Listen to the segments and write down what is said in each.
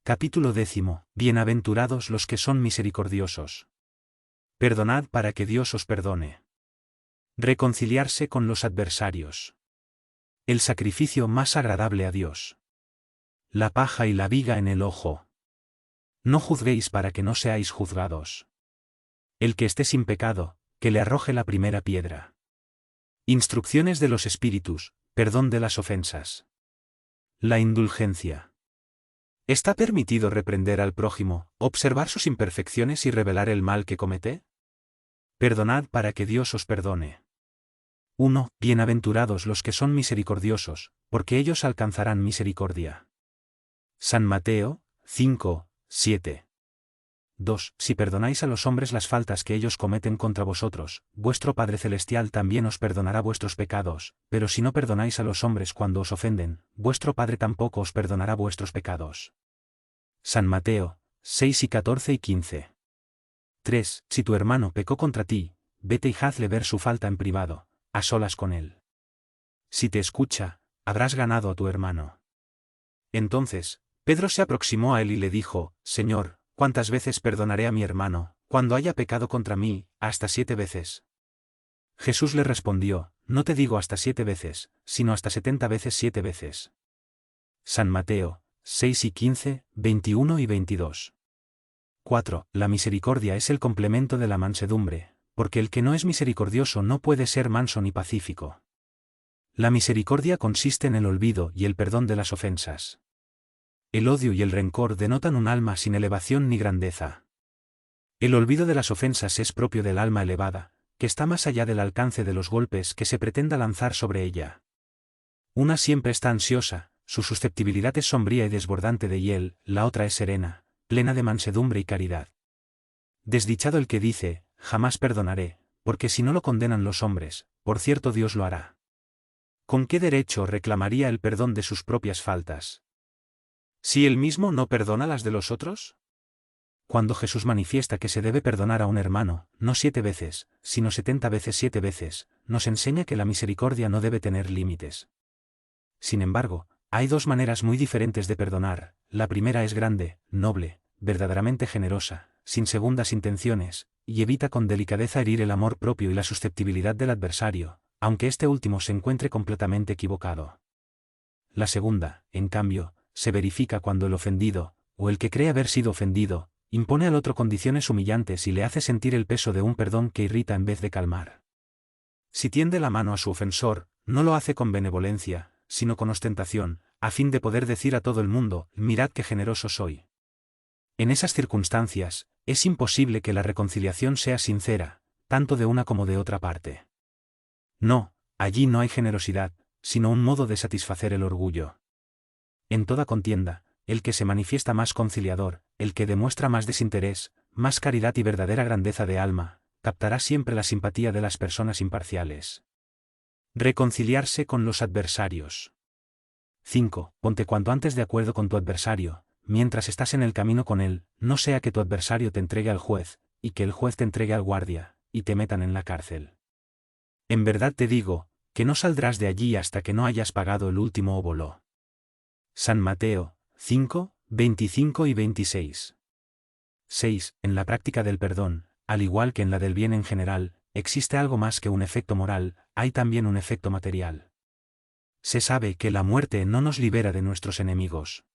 Capítulo 10. Bienaventurados los que son misericordiosos. Perdonad para que Dios os perdone. Reconciliarse con los adversarios. El sacrificio más agradable a Dios. La paja y la viga en el ojo. No juzguéis para que no seáis juzgados. El que esté sin pecado, que le arroje la primera piedra. Instrucciones de los espíritus, perdón de las ofensas. La indulgencia. ¿Está permitido reprender al prójimo, observar sus imperfecciones y revelar el mal que comete? Perdonad para que Dios os perdone. 1. Bienaventurados los que son misericordiosos, porque ellos alcanzarán misericordia. San Mateo, 5, 7. 2. Si perdonáis a los hombres las faltas que ellos cometen contra vosotros, vuestro Padre Celestial también os perdonará vuestros pecados, pero si no perdonáis a los hombres cuando os ofenden, vuestro Padre tampoco os perdonará vuestros pecados. San Mateo, 6 y 14 y 15. 3. Si tu hermano pecó contra ti, vete y hazle ver su falta en privado, a solas con él. Si te escucha, habrás ganado a tu hermano. Entonces, Pedro se aproximó a él y le dijo, Señor, ¿cuántas veces perdonaré a mi hermano, cuando haya pecado contra mí, hasta 7 veces? Jesús le respondió, no te digo hasta 7 veces, sino hasta 70 veces 7 veces. San Mateo, 6 y 15, 21 y 22. 4. La misericordia es el complemento de la mansedumbre, porque el que no es misericordioso no puede ser manso ni pacífico. La misericordia consiste en el olvido y el perdón de las ofensas. El odio y el rencor denotan un alma sin elevación ni grandeza. El olvido de las ofensas es propio del alma elevada, que está más allá del alcance de los golpes que se pretenda lanzar sobre ella. Una siempre está ansiosa, su susceptibilidad es sombría y desbordante de hiel, la otra es serena, plena de mansedumbre y caridad. Desdichado el que dice, jamás perdonaré, porque si no lo condenan los hombres, por cierto Dios lo hará. ¿Con qué derecho reclamaría el perdón de sus propias faltas? ¿Si él mismo no perdona las de los otros? Cuando Jesús manifiesta que se debe perdonar a un hermano, no 7 veces, sino 70 veces 7 veces, nos enseña que la misericordia no debe tener límites. Sin embargo, hay 2 maneras muy diferentes de perdonar, la primera es grande, noble, verdaderamente generosa, sin segundas intenciones, y evita con delicadeza herir el amor propio y la susceptibilidad del adversario, aunque este último se encuentre completamente equivocado. La segunda, en cambio, se verifica cuando el ofendido, o el que cree haber sido ofendido, impone al otro condiciones humillantes y le hace sentir el peso de un perdón que irrita en vez de calmar. Si tiende la mano a su ofensor, no lo hace con benevolencia, sino con ostentación, a fin de poder decir a todo el mundo, mirad qué generoso soy. En esas circunstancias, es imposible que la reconciliación sea sincera, tanto de una como de otra parte. No, allí no hay generosidad, sino un modo de satisfacer el orgullo. En toda contienda, el que se manifiesta más conciliador, el que demuestra más desinterés, más caridad y verdadera grandeza de alma, captará siempre la simpatía de las personas imparciales. Reconciliarse con los adversarios. 5. Ponte cuanto antes de acuerdo con tu adversario, mientras estás en el camino con él, no sea que tu adversario te entregue al juez, y que el juez te entregue al guardia, y te metan en la cárcel. En verdad te digo, que no saldrás de allí hasta que no hayas pagado el último óbolo. San Mateo, 5, 25 y 26. 6. En la práctica del perdón, al igual que en la del bien en general, existe algo más que un efecto moral, hay también un efecto material. Se sabe que la muerte no nos libera de nuestros enemigos.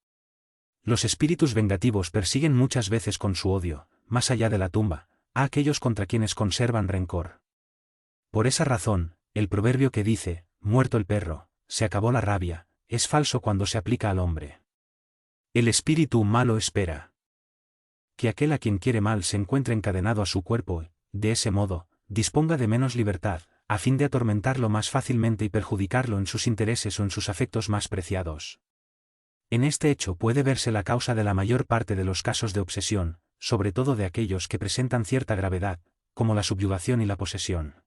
Los espíritus vengativos persiguen muchas veces con su odio, más allá de la tumba, a aquellos contra quienes conservan rencor. Por esa razón, el proverbio que dice, muerto el perro, se acabó la rabia, es falso cuando se aplica al hombre. El espíritu malo espera que aquel a quien quiere mal se encuentre encadenado a su cuerpo, de ese modo, disponga de menos libertad, a fin de atormentarlo más fácilmente y perjudicarlo en sus intereses o en sus afectos más preciados. En este hecho puede verse la causa de la mayor parte de los casos de obsesión, sobre todo de aquellos que presentan cierta gravedad, como la subyugación y la posesión.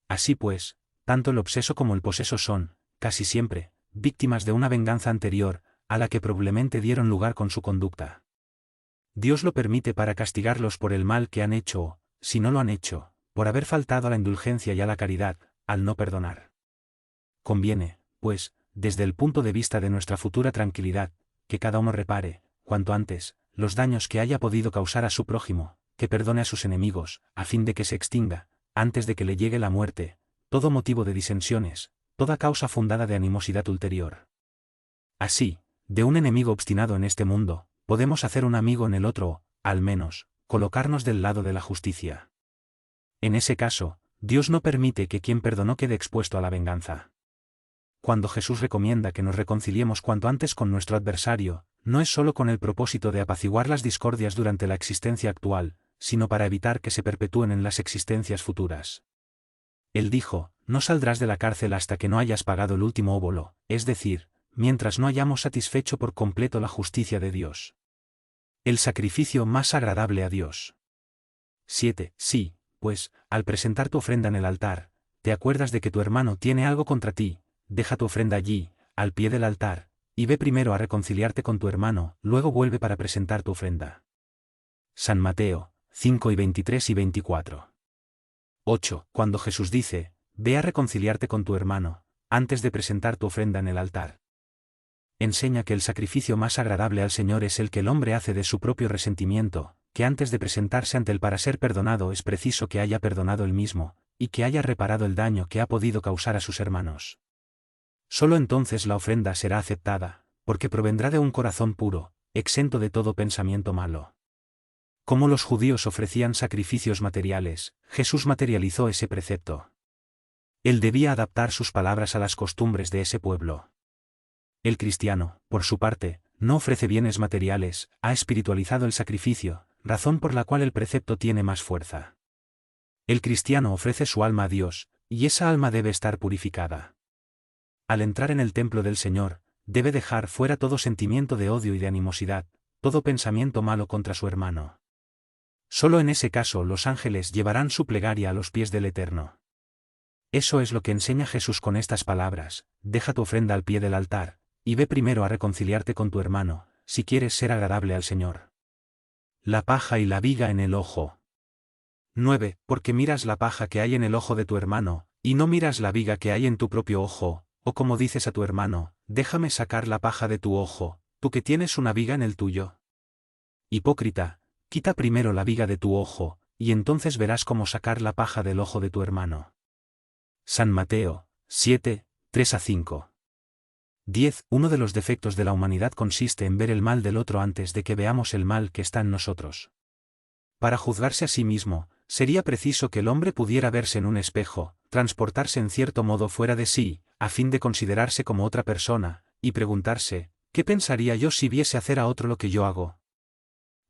Así pues, tanto el obseso como el poseso son, casi siempre, víctimas de una venganza anterior, a la que probablemente dieron lugar con su conducta. Dios lo permite para castigarlos por el mal que han hecho o, si no lo han hecho, por haber faltado a la indulgencia y a la caridad, al no perdonar. Conviene, pues, desde el punto de vista de nuestra futura tranquilidad, que cada uno repare, cuanto antes, los daños que haya podido causar a su prójimo, que perdone a sus enemigos, a fin de que se extinga, antes de que le llegue la muerte, todo motivo de disensiones, toda causa fundada de animosidad ulterior. Así, de un enemigo obstinado en este mundo, podemos hacer un amigo en el otro o, al menos, colocarnos del lado de la justicia. En ese caso, Dios no permite que quien perdonó quede expuesto a la venganza. Cuando Jesús recomienda que nos reconciliemos cuanto antes con nuestro adversario, no es solo con el propósito de apaciguar las discordias durante la existencia actual, sino para evitar que se perpetúen en las existencias futuras. Él dijo, no saldrás de la cárcel hasta que no hayas pagado el último óbolo, es decir, mientras no hayamos satisfecho por completo la justicia de Dios. El sacrificio más agradable a Dios. 7. Sí, pues, al presentar tu ofrenda en el altar, te acuerdas de que tu hermano tiene algo contra ti, deja tu ofrenda allí, al pie del altar, y ve primero a reconciliarte con tu hermano, luego vuelve para presentar tu ofrenda. San Mateo, 5:23 y 24. 8. Cuando Jesús dice, ve a reconciliarte con tu hermano, antes de presentar tu ofrenda en el altar, enseña que el sacrificio más agradable al Señor es el que el hombre hace de su propio resentimiento, que antes de presentarse ante él para ser perdonado es preciso que haya perdonado él mismo, y que haya reparado el daño que ha podido causar a sus hermanos. Solo entonces la ofrenda será aceptada, porque provendrá de un corazón puro, exento de todo pensamiento malo. Como los judíos ofrecían sacrificios materiales, Jesús materializó ese precepto. Él debía adaptar sus palabras a las costumbres de ese pueblo. El cristiano, por su parte, no ofrece bienes materiales, ha espiritualizado el sacrificio, razón por la cual el precepto tiene más fuerza. El cristiano ofrece su alma a Dios, y esa alma debe estar purificada. Al entrar en el templo del Señor, debe dejar fuera todo sentimiento de odio y de animosidad, todo pensamiento malo contra su hermano. Solo en ese caso los ángeles llevarán su plegaria a los pies del Eterno. Eso es lo que enseña Jesús con estas palabras, deja tu ofrenda al pie del altar, y ve primero a reconciliarte con tu hermano, si quieres ser agradable al Señor. La paja y la viga en el ojo. 9. Porque miras la paja que hay en el ojo de tu hermano, y no miras la viga que hay en tu propio ojo, o como dices a tu hermano, déjame sacar la paja de tu ojo, tú que tienes una viga en el tuyo. Hipócrita, quita primero la viga de tu ojo, y entonces verás cómo sacar la paja del ojo de tu hermano. San Mateo, 7, 3-5. 10. Uno de los defectos de la humanidad consiste en ver el mal del otro antes de que veamos el mal que está en nosotros. Para juzgarse a sí mismo, sería preciso que el hombre pudiera verse en un espejo, transportarse en cierto modo fuera de sí, a fin de considerarse como otra persona, y preguntarse, ¿qué pensaría yo si viese hacer a otro lo que yo hago?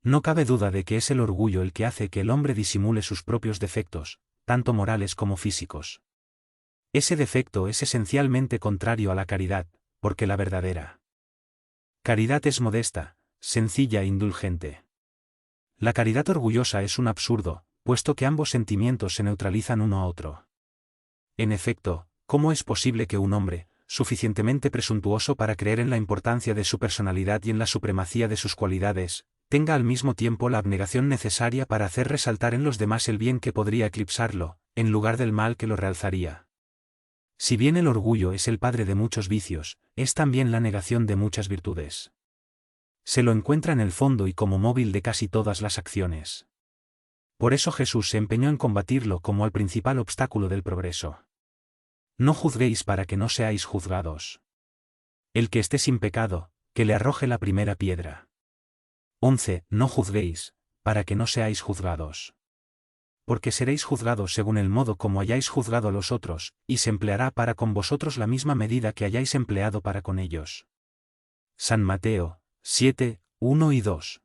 No cabe duda de que es el orgullo el que hace que el hombre disimule sus propios defectos, tanto morales como físicos. Ese defecto es esencialmente contrario a la caridad, porque la verdadera caridad es modesta, sencilla e indulgente. La caridad orgullosa es un absurdo, puesto que ambos sentimientos se neutralizan uno a otro. En efecto, ¿cómo es posible que un hombre, suficientemente presuntuoso para creer en la importancia de su personalidad y en la supremacía de sus cualidades, tenga al mismo tiempo la abnegación necesaria para hacer resaltar en los demás el bien que podría eclipsarlo, en lugar del mal que lo realzaría? Si bien el orgullo es el padre de muchos vicios, es también la negación de muchas virtudes. Se lo encuentra en el fondo y como móvil de casi todas las acciones. Por eso Jesús se empeñó en combatirlo como al principal obstáculo del progreso. No juzguéis para que no seáis juzgados. El que esté sin pecado, que le arroje la primera piedra. 11. No juzguéis, para que no seáis juzgados. Porque seréis juzgados según el modo como hayáis juzgado a los otros, y se empleará para con vosotros la misma medida que hayáis empleado para con ellos. San Mateo, 7, 1 y 2.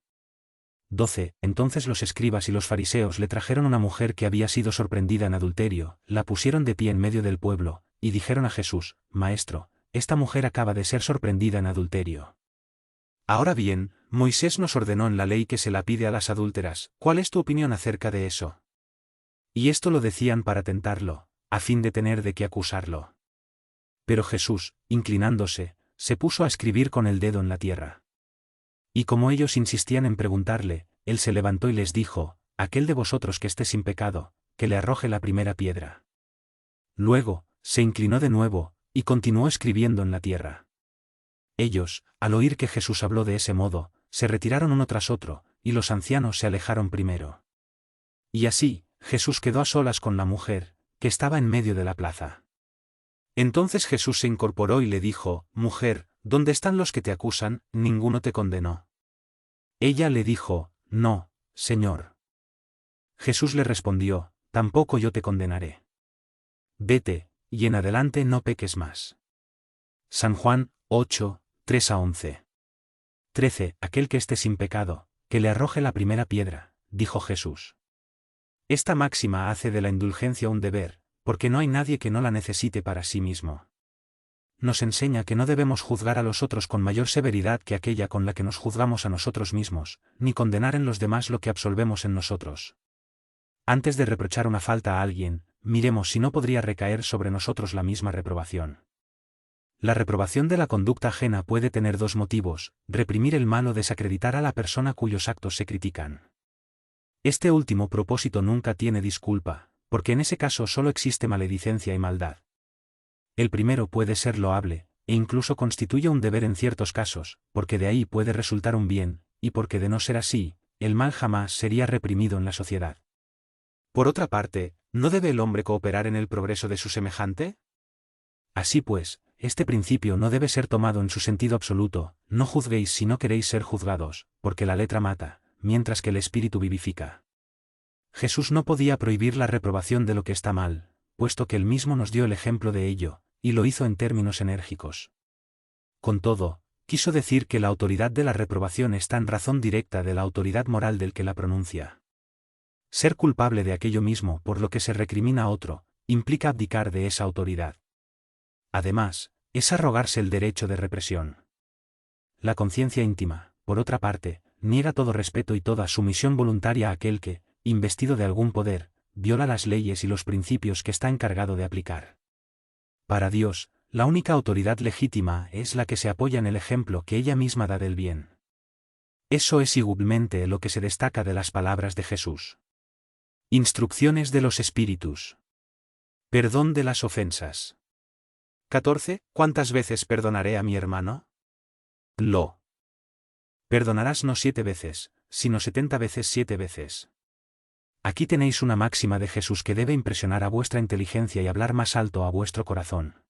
12. Entonces los escribas y los fariseos le trajeron una mujer que había sido sorprendida en adulterio, la pusieron de pie en medio del pueblo, y dijeron a Jesús, Maestro, esta mujer acaba de ser sorprendida en adulterio. Ahora bien, Moisés nos ordenó en la ley que se la pide a las adúlteras, ¿cuál es tu opinión acerca de eso? Y esto lo decían para tentarlo, a fin de tener de qué acusarlo. Pero Jesús, inclinándose, se puso a escribir con el dedo en la tierra. Y como ellos insistían en preguntarle, él se levantó y les dijo, aquel de vosotros que esté sin pecado, que le arroje la primera piedra. Luego, se inclinó de nuevo, y continuó escribiendo en la tierra. Ellos, al oír que Jesús habló de ese modo, se retiraron uno tras otro, y los ancianos se alejaron primero. Y así, Jesús quedó a solas con la mujer, que estaba en medio de la plaza. Entonces Jesús se incorporó y le dijo: Mujer, ¿dónde están los que te acusan? ¿Ninguno te condenó? Ella le dijo: No, Señor. Jesús le respondió: Tampoco yo te condenaré. Vete, y en adelante no peques más. San Juan 8, 3-11. 13. Aquel que esté sin pecado, que le arroje la primera piedra, dijo Jesús. Esta máxima hace de la indulgencia un deber, porque no hay nadie que no la necesite para sí mismo. Nos enseña que no debemos juzgar a los otros con mayor severidad que aquella con la que nos juzgamos a nosotros mismos, ni condenar en los demás lo que absolvemos en nosotros. Antes de reprochar una falta a alguien, miremos si no podría recaer sobre nosotros la misma reprobación. La reprobación de la conducta ajena puede tener dos motivos: reprimir el mal o desacreditar a la persona cuyos actos se critican. Este último propósito nunca tiene disculpa, porque en ese caso solo existe maledicencia y maldad. El primero puede ser loable, e incluso constituye un deber en ciertos casos, porque de ahí puede resultar un bien, y porque de no ser así, el mal jamás sería reprimido en la sociedad. Por otra parte, ¿no debe el hombre cooperar en el progreso de su semejante? Así pues, este principio no debe ser tomado en su sentido absoluto: no juzguéis si no queréis ser juzgados, porque la letra mata, mientras que el espíritu vivifica. Jesús no podía prohibir la reprobación de lo que está mal, puesto que él mismo nos dio el ejemplo de ello, y lo hizo en términos enérgicos. Con todo, quiso decir que la autoridad de la reprobación está en razón directa de la autoridad moral del que la pronuncia. Ser culpable de aquello mismo por lo que se recrimina a otro, implica abdicar de esa autoridad. Además, es arrogarse el derecho de represión. La conciencia íntima, por otra parte, niega todo respeto y toda sumisión voluntaria a aquel que, investido de algún poder, viola las leyes y los principios que está encargado de aplicar. Para Dios, la única autoridad legítima es la que se apoya en el ejemplo que ella misma da del bien. Eso es igualmente lo que se destaca de las palabras de Jesús. Instrucciones de los espíritus. Perdón de las ofensas. 14. ¿Cuántas veces perdonaré a mi hermano? Lo perdonarás no 7 veces, sino 70 veces 7 veces. Aquí tenéis una máxima de Jesús que debe impresionar a vuestra inteligencia y hablar más alto a vuestro corazón.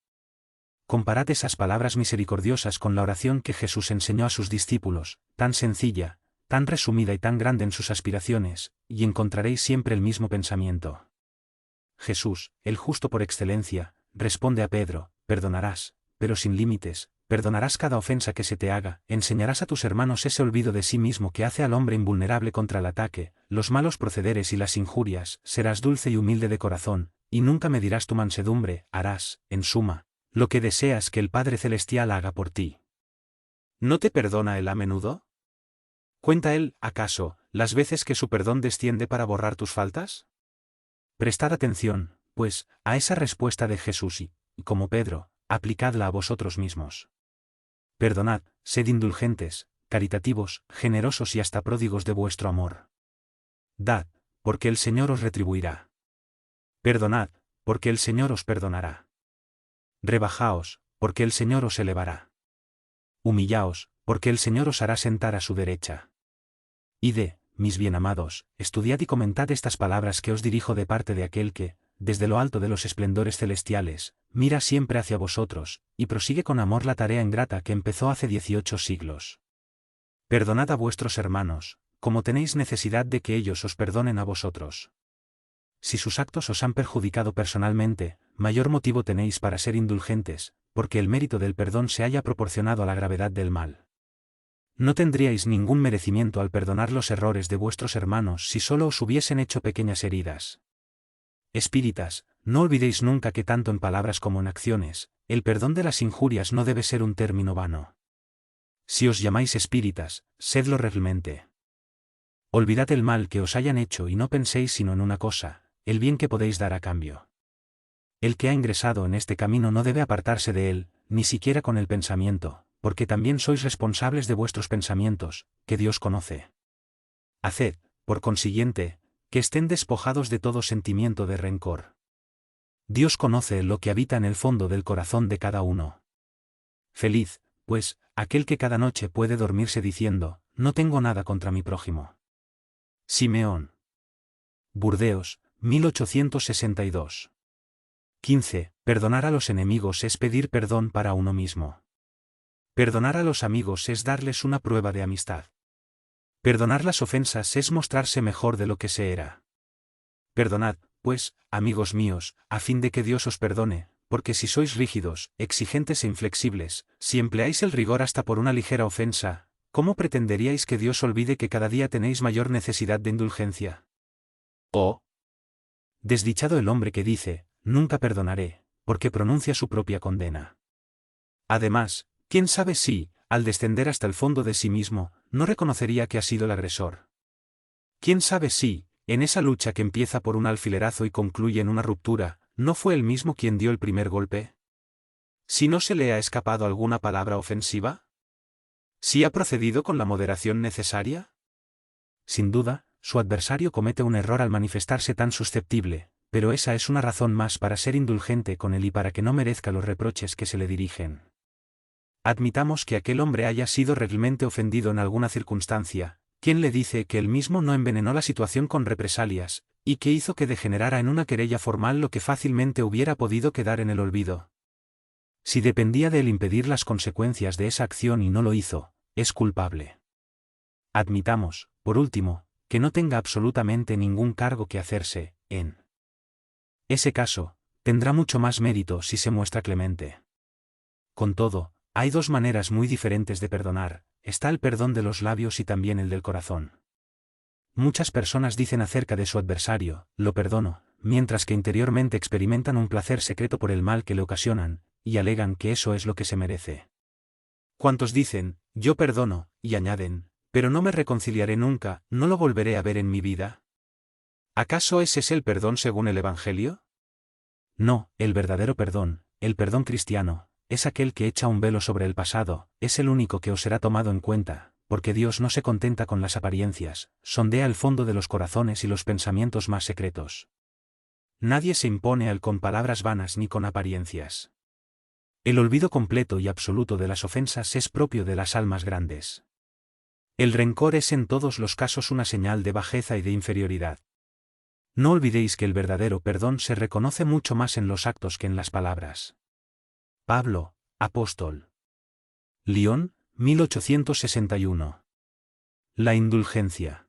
Comparad esas palabras misericordiosas con la oración que Jesús enseñó a sus discípulos, tan sencilla, tan resumida y tan grande en sus aspiraciones, y encontraréis siempre el mismo pensamiento. Jesús, el justo por excelencia, responde a Pedro: perdonarás, pero sin límites, perdonarás cada ofensa que se te haga, enseñarás a tus hermanos ese olvido de sí mismo que hace al hombre invulnerable contra el ataque, los malos procederes y las injurias, serás dulce y humilde de corazón, y nunca medirás tu mansedumbre, harás, en suma, lo que deseas que el Padre Celestial haga por ti. ¿No te perdona él a menudo? ¿Cuenta él, acaso, las veces que su perdón desciende para borrar tus faltas? Prestad atención, pues, a esa respuesta de Jesús y, como Pedro, aplicadla a vosotros mismos. Perdonad, sed indulgentes, caritativos, generosos y hasta pródigos de vuestro amor. Dad, porque el Señor os retribuirá. Perdonad, porque el Señor os perdonará. Rebajaos, porque el Señor os elevará. Humillaos, porque el Señor os hará sentar a su derecha. Id, mis bienamados, estudiad y comentad estas palabras que os dirijo de parte de aquel que, desde lo alto de los esplendores celestiales, mira siempre hacia vosotros, y prosigue con amor la tarea ingrata que empezó hace 18 siglos. Perdonad a vuestros hermanos, como tenéis necesidad de que ellos os perdonen a vosotros. Si sus actos os han perjudicado personalmente, mayor motivo tenéis para ser indulgentes, porque el mérito del perdón se haya proporcionado a la gravedad del mal. No tendríais ningún merecimiento al perdonar los errores de vuestros hermanos si solo os hubiesen hecho pequeñas heridas. Espíritas, no olvidéis nunca que tanto en palabras como en acciones, el perdón de las injurias no debe ser un término vano. Si os llamáis espíritas, sedlo realmente. Olvidad el mal que os hayan hecho y no penséis sino en una cosa: el bien que podéis dar a cambio. El que ha ingresado en este camino no debe apartarse de él, ni siquiera con el pensamiento, porque también sois responsables de vuestros pensamientos, que Dios conoce. Haced, por consiguiente, que estén despojados de todo sentimiento de rencor. Dios conoce lo que habita en el fondo del corazón de cada uno. Feliz, pues, aquel que cada noche puede dormirse diciendo: no tengo nada contra mi prójimo. Simeón. Burdeos, 1862. 15. Perdonar a los enemigos es pedir perdón para uno mismo. Perdonar a los amigos es darles una prueba de amistad. Perdonar las ofensas es mostrarse mejor de lo que se era. Perdonad, pues, amigos míos, a fin de que Dios os perdone, porque si sois rígidos, exigentes e inflexibles, si empleáis el rigor hasta por una ligera ofensa, ¿cómo pretenderíais que Dios olvide que cada día tenéis mayor necesidad de indulgencia? Oh, desdichado el hombre que dice, nunca perdonaré, porque pronuncia su propia condena. Además, ¿quién sabe si, al descender hasta el fondo de sí mismo, no reconocería que ha sido el agresor? ¿Quién sabe si, en esa lucha que empieza por un alfilerazo y concluye en una ruptura, no fue él mismo quien dio el primer golpe? ¿Si no se le ha escapado alguna palabra ofensiva? ¿Si ha procedido con la moderación necesaria? Sin duda, su adversario comete un error al manifestarse tan susceptible, pero esa es una razón más para ser indulgente con él y para que no merezca los reproches que se le dirigen. Admitamos que aquel hombre haya sido realmente ofendido en alguna circunstancia. ¿Quién le dice que él mismo no envenenó la situación con represalias, y que hizo que degenerara en una querella formal lo que fácilmente hubiera podido quedar en el olvido? Si dependía de él impedir las consecuencias de esa acción y no lo hizo, es culpable. Admitamos, por último, que no tenga absolutamente ningún cargo que hacerse, en ese caso, tendrá mucho más mérito si se muestra clemente. Con todo, hay dos maneras muy diferentes de perdonar, está el perdón de los labios y también el del corazón. Muchas personas dicen acerca de su adversario, lo perdono, mientras que interiormente experimentan un placer secreto por el mal que le ocasionan, y alegan que eso es lo que se merece. ¿Cuántos dicen, yo perdono, y añaden, pero no me reconciliaré nunca, no lo volveré a ver en mi vida? ¿Acaso ese es el perdón según el Evangelio? No, el verdadero perdón, el perdón cristiano, es aquel que echa un velo sobre el pasado, es el único que os será tomado en cuenta, porque Dios no se contenta con las apariencias, sondea el fondo de los corazones y los pensamientos más secretos. Nadie se impone a él con palabras vanas ni con apariencias. El olvido completo y absoluto de las ofensas es propio de las almas grandes. El rencor es en todos los casos una señal de bajeza y de inferioridad. No olvidéis que el verdadero perdón se reconoce mucho más en los actos que en las palabras. Pablo, apóstol. Lyon, 1861. La indulgencia.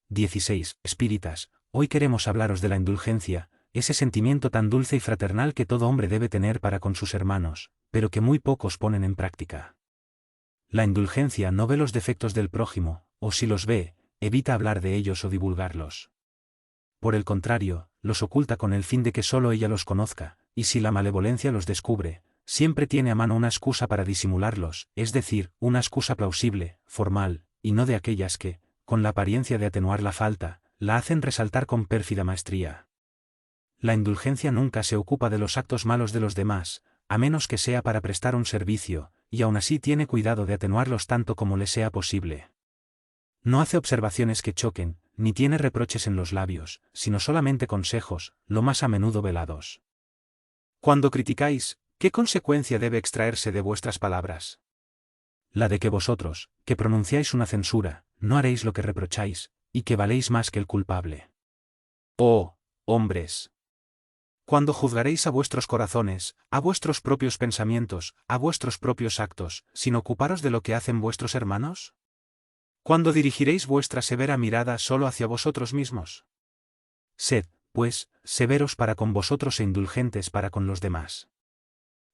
16. Espíritas, hoy queremos hablaros de la indulgencia, ese sentimiento tan dulce y fraternal que todo hombre debe tener para con sus hermanos, pero que muy pocos ponen en práctica. La indulgencia no ve los defectos del prójimo, o si los ve, evita hablar de ellos o divulgarlos. Por el contrario, los oculta con el fin de que solo ella los conozca, y si la malevolencia los descubre, siempre tiene a mano una excusa para disimularlos, es decir, una excusa plausible, formal, y no de aquellas que, con la apariencia de atenuar la falta, la hacen resaltar con pérfida maestría. La indulgencia nunca se ocupa de los actos malos de los demás, a menos que sea para prestar un servicio, y aún así tiene cuidado de atenuarlos tanto como le sea posible. No hace observaciones que choquen, ni tiene reproches en los labios, sino solamente consejos, lo más a menudo velados. Cuando criticáis, ¿qué consecuencia debe extraerse de vuestras palabras? La de que vosotros, que pronunciáis una censura, no haréis lo que reprocháis, y que valéis más que el culpable. Oh, hombres. Cuando juzgaréis a vuestros corazones, a vuestros propios pensamientos, a vuestros propios actos, sin ocuparos de lo que hacen vuestros hermanos? ¿Cuándo dirigiréis vuestra severa mirada solo hacia vosotros mismos? Sed, pues, severos para con vosotros e indulgentes para con los demás.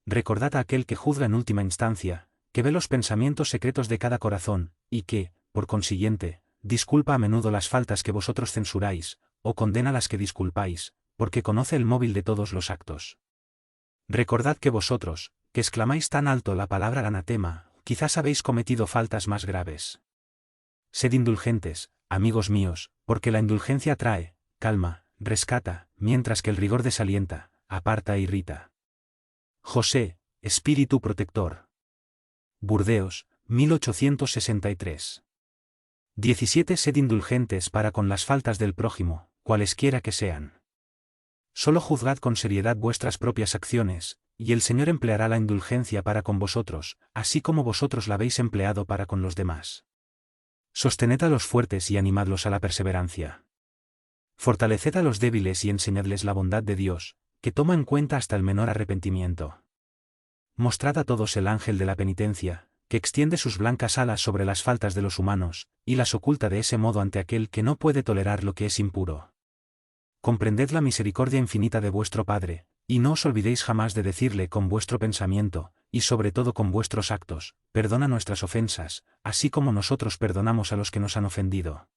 Recordad a aquel que juzga en última instancia, que ve los pensamientos secretos de cada corazón, y que, por consiguiente, disculpa a menudo las faltas que vosotros censuráis, o condena las que disculpáis, porque conoce el móvil de todos los actos. Recordad que vosotros, que exclamáis tan alto la palabra anatema, quizás habéis cometido faltas más graves. Sed indulgentes, amigos míos, porque la indulgencia trae, calma, rescata, mientras que el rigor desalienta, aparta e irrita. José, Espíritu Protector. Burdeos, 1863. 17. Sed indulgentes para con las faltas del prójimo, cualesquiera que sean. Solo juzgad con seriedad vuestras propias acciones, y el Señor empleará la indulgencia para con vosotros, así como vosotros la habéis empleado para con los demás. Sostened a los fuertes y animadlos a la perseverancia. Fortaleced a los débiles y enseñadles la bondad de Dios, que toma en cuenta hasta el menor arrepentimiento. Mostrad a todos el ángel de la penitencia, que extiende sus blancas alas sobre las faltas de los humanos, y las oculta de ese modo ante aquel que no puede tolerar lo que es impuro. Comprended la misericordia infinita de vuestro Padre, y no os olvidéis jamás de decirle con vuestro pensamiento, y sobre todo con vuestros actos, perdona nuestras ofensas, así como nosotros perdonamos a los que nos han ofendido.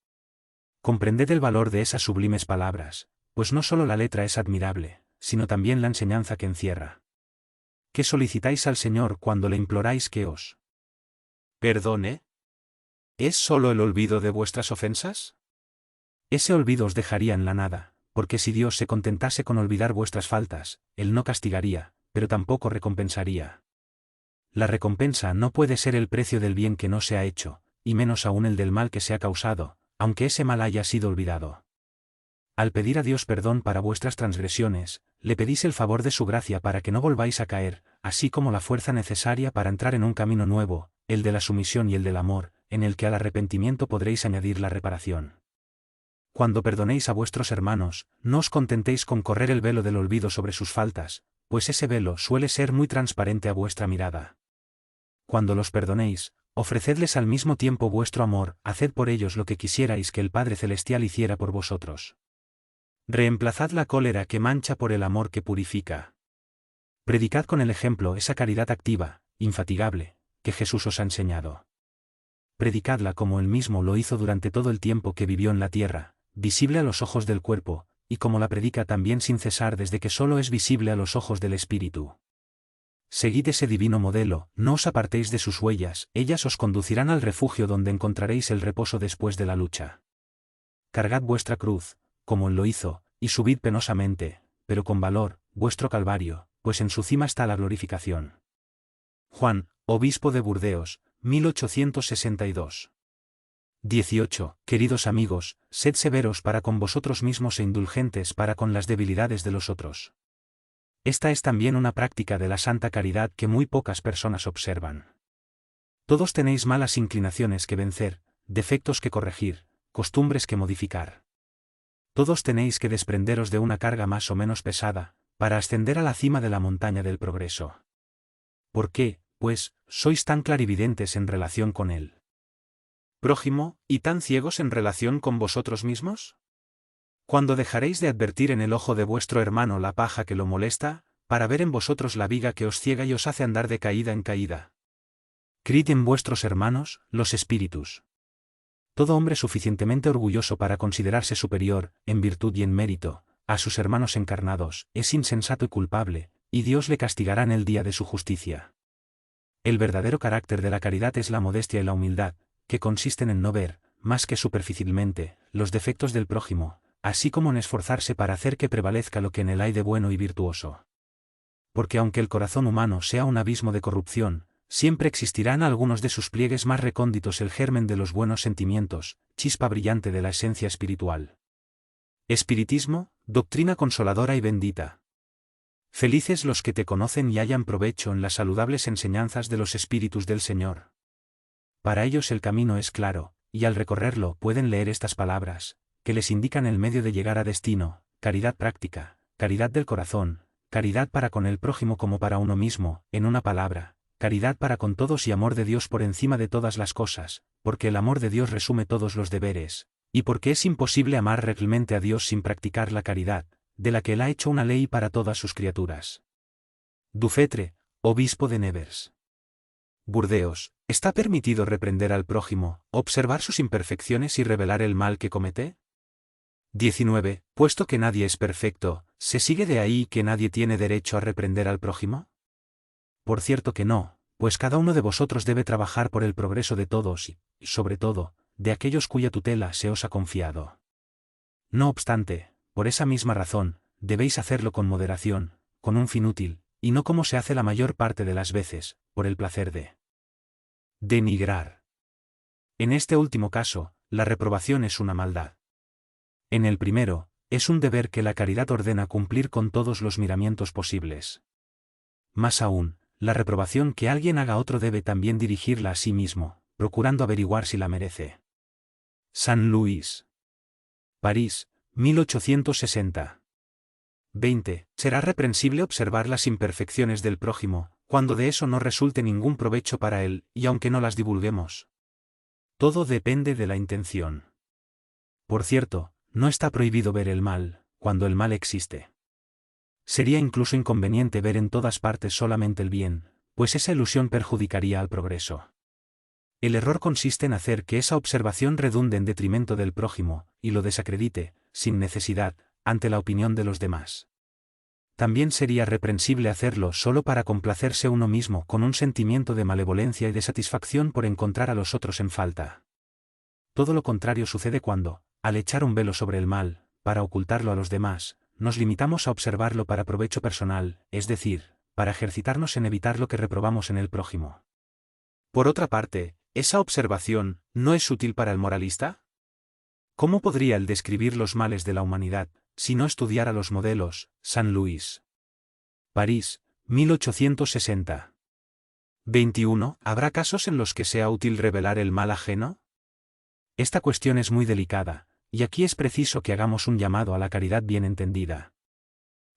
Comprended el valor de esas sublimes palabras, pues no solo la letra es admirable, sino también la enseñanza que encierra. ¿Qué solicitáis al Señor cuando le imploráis que os perdone? ¿Es solo el olvido de vuestras ofensas? Ese olvido os dejaría en la nada, porque si Dios se contentase con olvidar vuestras faltas, Él no castigaría, pero tampoco recompensaría. La recompensa no puede ser el precio del bien que no se ha hecho, y menos aún el del mal que se ha causado, aunque ese mal haya sido olvidado. Al pedir a Dios perdón para vuestras transgresiones, le pedís el favor de su gracia para que no volváis a caer, así como la fuerza necesaria para entrar en un camino nuevo, el de la sumisión y el del amor, en el que al arrepentimiento podréis añadir la reparación. Cuando perdonéis a vuestros hermanos, no os contentéis con correr el velo del olvido sobre sus faltas, pues ese velo suele ser muy transparente a vuestra mirada. Cuando los perdonéis, ofrecedles al mismo tiempo vuestro amor, haced por ellos lo que quisierais que el Padre Celestial hiciera por vosotros. Reemplazad la cólera que mancha por el amor que purifica. Predicad con el ejemplo esa caridad activa, infatigable, que Jesús os ha enseñado. Predicadla como Él mismo lo hizo durante todo el tiempo que vivió en la tierra, visible a los ojos del cuerpo, y como la predica también sin cesar desde que solo es visible a los ojos del Espíritu. Seguid ese divino modelo, no os apartéis de sus huellas, ellas os conducirán al refugio donde encontraréis el reposo después de la lucha. Cargad vuestra cruz, como Él lo hizo, y subid penosamente, pero con valor, vuestro calvario, pues en su cima está la glorificación. Juan, obispo de Burdeos, 1862. 18. Queridos amigos, sed severos para con vosotros mismos e indulgentes para con las debilidades de los otros. Esta es también una práctica de la santa caridad que muy pocas personas observan. Todos tenéis malas inclinaciones que vencer, defectos que corregir, costumbres que modificar. Todos tenéis que desprenderos de una carga más o menos pesada, para ascender a la cima de la montaña del progreso. ¿Por qué, pues, sois tan clarividentes en relación con él prójimo, y tan ciegos en relación con vosotros mismos? Cuando dejaréis de advertir en el ojo de vuestro hermano la paja que lo molesta, para ver en vosotros la viga que os ciega y os hace andar de caída en caída. Cried en vuestros hermanos, los espíritus. Todo hombre suficientemente orgulloso para considerarse superior, en virtud y en mérito, a sus hermanos encarnados, es insensato y culpable, y Dios le castigará en el día de su justicia. El verdadero carácter de la caridad es la modestia y la humildad, que consisten en no ver, más que superficialmente, los defectos del prójimo, así como en esforzarse para hacer que prevalezca lo que en él hay de bueno y virtuoso. Porque aunque el corazón humano sea un abismo de corrupción, siempre existirá en algunos de sus pliegues más recónditos el germen de los buenos sentimientos, chispa brillante de la esencia espiritual. Espiritismo, doctrina consoladora y bendita. Felices los que te conocen y hallan provecho en las saludables enseñanzas de los espíritus del Señor. Para ellos el camino es claro, y al recorrerlo pueden leer estas palabras, que les indican el medio de llegar a destino: caridad práctica, caridad del corazón, caridad para con el prójimo como para uno mismo, en una palabra, caridad para con todos y amor de Dios por encima de todas las cosas, porque el amor de Dios resume todos los deberes, y porque es imposible amar realmente a Dios sin practicar la caridad, de la que Él ha hecho una ley para todas sus criaturas. Dufetre, obispo de Nevers. Burdeos, ¿está permitido reprender al prójimo, observar sus imperfecciones y revelar el mal que comete? 19. Puesto que nadie es perfecto, ¿se sigue de ahí que nadie tiene derecho a reprender al prójimo? Por cierto que no, pues cada uno de vosotros debe trabajar por el progreso de todos y, sobre todo, de aquellos cuya tutela se os ha confiado. No obstante, por esa misma razón, debéis hacerlo con moderación, con un fin útil, y no como se hace la mayor parte de las veces, por el placer de denigrar. En este último caso, la reprobación es una maldad. En el primero, es un deber que la caridad ordena cumplir con todos los miramientos posibles. Más aún, la reprobación que alguien haga a otro debe también dirigirla a sí mismo, procurando averiguar si la merece. San Luis. París, 1860. 20. Será reprensible observar las imperfecciones del prójimo, cuando de eso no resulte ningún provecho para él, y aunque no las divulguemos. Todo depende de la intención. Por cierto, no está prohibido ver el mal, cuando el mal existe. Sería incluso inconveniente ver en todas partes solamente el bien, pues esa ilusión perjudicaría al progreso. El error consiste en hacer que esa observación redunde en detrimento del prójimo, y lo desacredite, sin necesidad, ante la opinión de los demás. También sería reprensible hacerlo solo para complacerse uno mismo con un sentimiento de malevolencia y de satisfacción por encontrar a los otros en falta. Todo lo contrario sucede cuando, al echar un velo sobre el mal, para ocultarlo a los demás, nos limitamos a observarlo para provecho personal, es decir, para ejercitarnos en evitar lo que reprobamos en el prójimo. Por otra parte, ¿esa observación no es útil para el moralista? ¿Cómo podría él describir los males de la humanidad, si no estudiara los modelos? San Luis. París, 1860. 21. ¿Habrá casos en los que sea útil revelar el mal ajeno? Esta cuestión es muy delicada, y aquí es preciso que hagamos un llamado a la caridad bien entendida.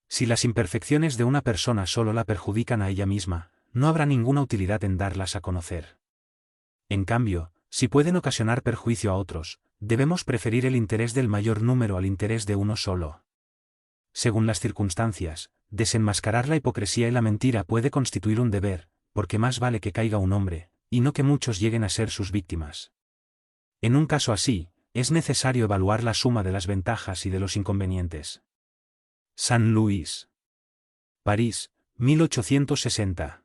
Si las imperfecciones de una persona solo la perjudican a ella misma, no habrá ninguna utilidad en darlas a conocer. En cambio, si pueden ocasionar perjuicio a otros, debemos preferir el interés del mayor número al interés de uno solo. Según las circunstancias, desenmascarar la hipocresía y la mentira puede constituir un deber, porque más vale que caiga un hombre, y no que muchos lleguen a ser sus víctimas. En un caso así, es necesario evaluar la suma de las ventajas y de los inconvenientes. San Luis. París, 1860.